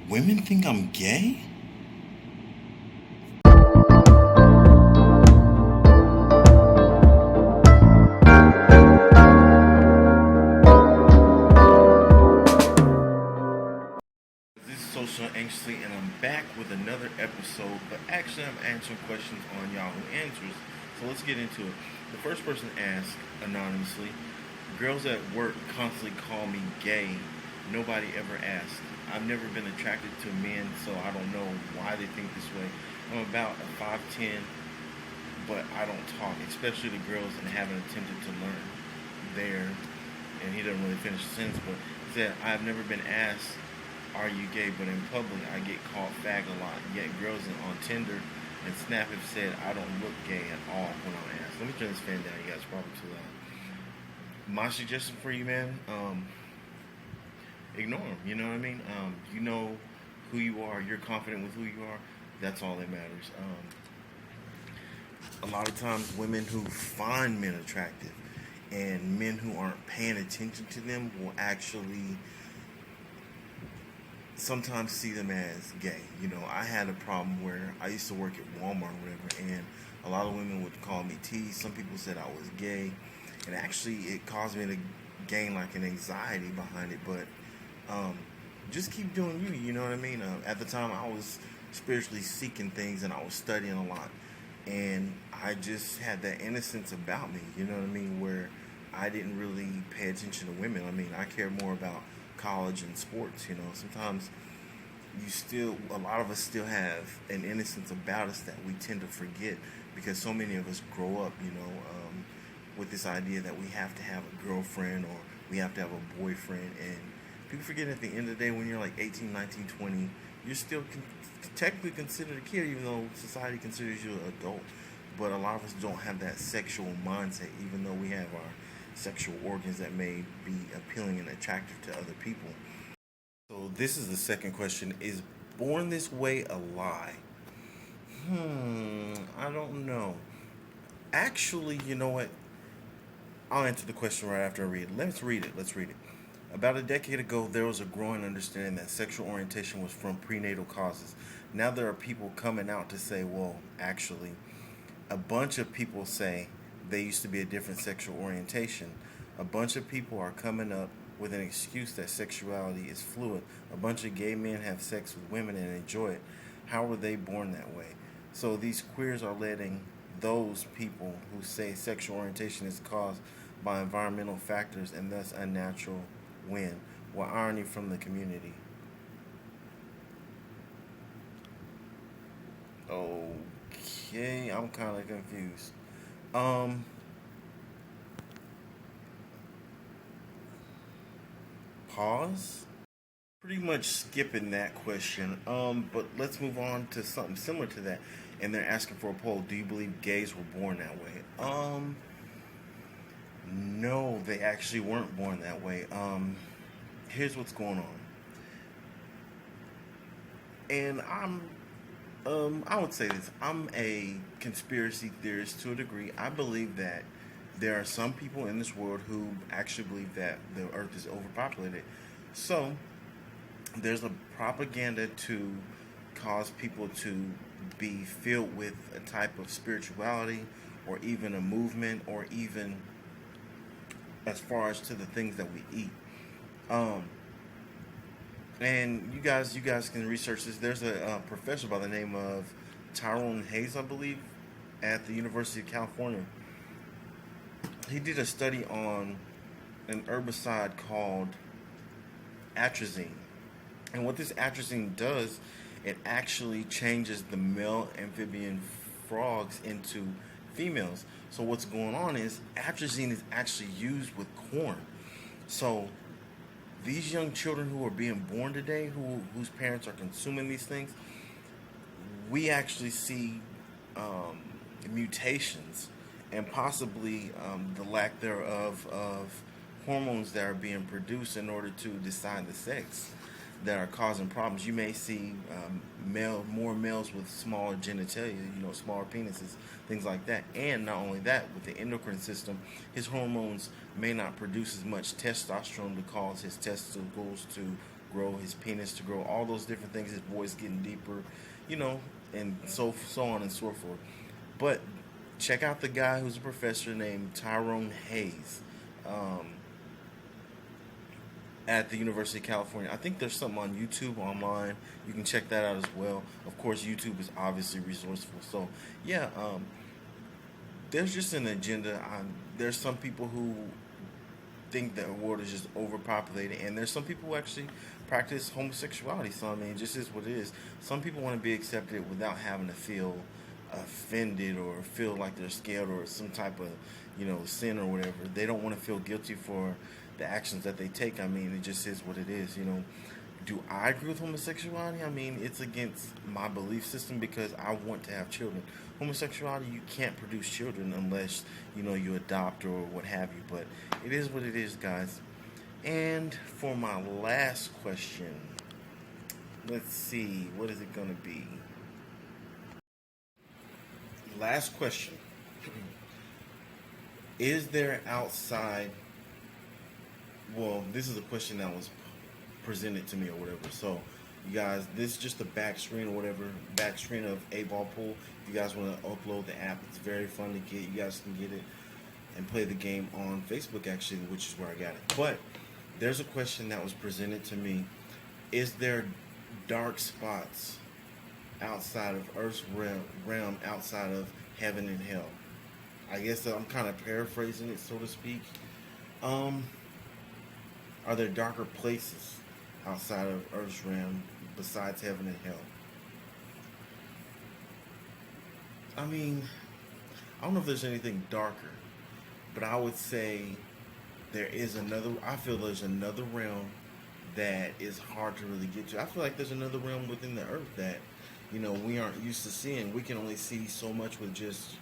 Women think I'm gay? This is Social Anxiously, and I'm back with another episode. But actually, I'm answering questions on Yahoo Answers. So let's get into it. The first person asked anonymously, "Girls at work constantly call me gay. Nobody ever asked. I've never been attracted to men, so I don't know why they think this way. I'm about a 5'10", but I don't talk, especially to girls, and haven't attempted to learn there." And he doesn't really finish the sentence, but he said, "I've never been asked, are you gay? But in public, I get called fag a lot. Yet girls on Tinder and Snap have said I don't look gay at all when I'm asked." Let me turn this fan down. You guys are probably too loud. My suggestion for you, man, ignore them. You know what I mean? You know who you are. You're confident with who you are. That's all that matters. A lot of times, women who find men attractive and men who aren't paying attention to them will actually sometimes see them as gay. I had a problem where I used to work at Walmart or whatever, and a lot of women would call me T. Some people said I was gay, and actually it caused me to gain like an anxiety behind it. But just keep doing you. You know what I mean? At the time, I was spiritually seeking things, and I was studying a lot, and I just had that innocence about me. You know what I mean? Where I didn't really pay attention to women. I mean, I cared more about college and sports. Sometimes a lot of us still have an innocence about us that we tend to forget because so many of us grow up, with this idea that we have to have a girlfriend or we have to have a boyfriend. And people forget at the end of the day, when you're like 18, 19, 20, you're still technically considered a kid, even though society considers you an adult. But a lot of us don't have that sexual mindset, even though we have our sexual organs that may be appealing and attractive to other people. So this is the second question. Is born this way a lie? I don't know. Actually, you know what? I'll answer the question right after I read it. Let's read it. Let's read it. About a decade ago, there was a growing understanding that sexual orientation was from prenatal causes. Now there are people coming out to say, well, actually, a bunch of people say they used to be a different sexual orientation. A bunch of people are coming up with an excuse that sexuality is fluid. A bunch of gay men have sex with women and enjoy it. How were they born that way? So these queers are letting those people who say sexual orientation is caused by environmental factors and thus unnatural win. What irony from the community. Okay, I'm kind of confused. Um, Pause. Pretty much skipping that question. But let's move on to something similar to that. And they're asking for a poll. Do you believe gays were born that way? No, they actually weren't born that way. Here's what's going on. And I would say this. I'm a conspiracy theorist to a degree. I believe that there are some people in this world who actually believe that the earth is overpopulated. So, there's a propaganda to cause people to be filled with a type of spirituality or even a movement or even as far as to the things that we eat. Um, and you guys can research this. There's a professor by the name of Tyrone Hayes, I believe, at the University of California. He did a study on an herbicide called atrazine. And what this atrazine does, it actually changes the male amphibian frogs into females. So what's going on is atrazine is actually used with corn. So these young children who are being born today, whose parents are consuming these things, we actually see um, mutations and possibly the lack thereof of hormones that are being produced in order to decide the sex that are causing problems. You may see more males with smaller genitalia, smaller penises, things like that. And not only that, with the endocrine system, his hormones may not produce as much testosterone to cause his testicles to grow, his penis to grow, all those different things, his voice getting deeper, and so on and so forth. But check out the guy who's a professor named Tyrone Hayes. Um, at the University of California. I think there's something on YouTube online. You can check that out as well. Of course, YouTube is obviously resourceful. So, yeah, there's just an agenda. There's some people who think that the world is just overpopulated, and there's some people who actually practice homosexuality. So, I mean, it just is what it is. Some people want to be accepted without having to feel offended or feel like they're scared or some type of sin or whatever. They don't want to feel guilty for the actions that they take. I mean, it just is what it is. Do I agree with homosexuality? I mean, it's against my belief system because I want to have children. Homosexuality, you can't produce children unless you adopt or what have you. But it is what it is, guys. And for my last question, let's see, what is it gonna be? Last question. Is there outside, well, this is a question that was presented to me or whatever. So, you guys, this is just a back screen or whatever, back screen of 8-Ball Pool. If you guys want to upload the app, it's very fun to get. You guys can get it and play the game on Facebook, actually, which is where I got it. But there's a question that was presented to me. Is there dark spots outside of Earth's realm, outside of heaven and hell? I guess I'm kind of paraphrasing it, so to speak. Are there darker places outside of Earth's realm besides heaven and hell? I mean, I don't know if there's anything darker, but I would say I feel there's another realm that is hard to really get to. I feel like there's another realm within the earth that, we aren't used to seeing. We can only see so much with just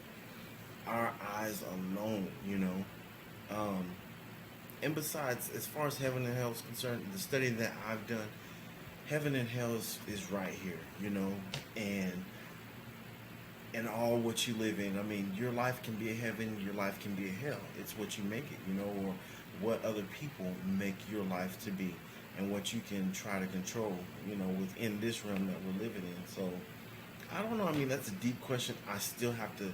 our eyes alone, And besides, as far as heaven and hell is concerned, the study that I've done, heaven and hell is right here, and all what you live in. I mean, your life can be a heaven, your life can be a hell. It's what you make it, or what other people make your life to be, and what you can try to control, within this realm that we're living in. So, I don't know. I mean, that's a deep question. I still have to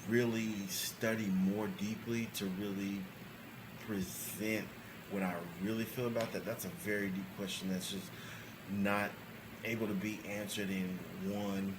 really study more deeply to really present what I really feel about that. That's a very deep question that's just not able to be answered in one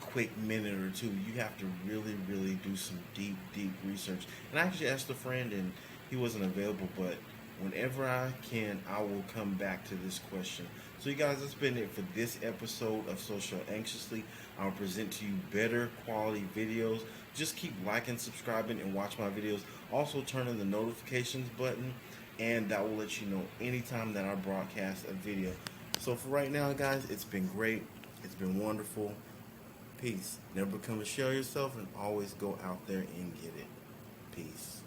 quick minute or two. You have to really, really do some deep research. And I actually asked a friend, and he wasn't available, but whenever I can, I will come back to this question. So you guys, that's been it for this episode of Social Anxiously. I'll present to you better quality videos. Just keep liking, subscribing, and watch my videos. Also turn on the notifications button, and that will let you know anytime that I broadcast a video. So for right now, guys, it's been great. It's been wonderful. Peace. Never become a shell yourself, and always go out there and get it. Peace.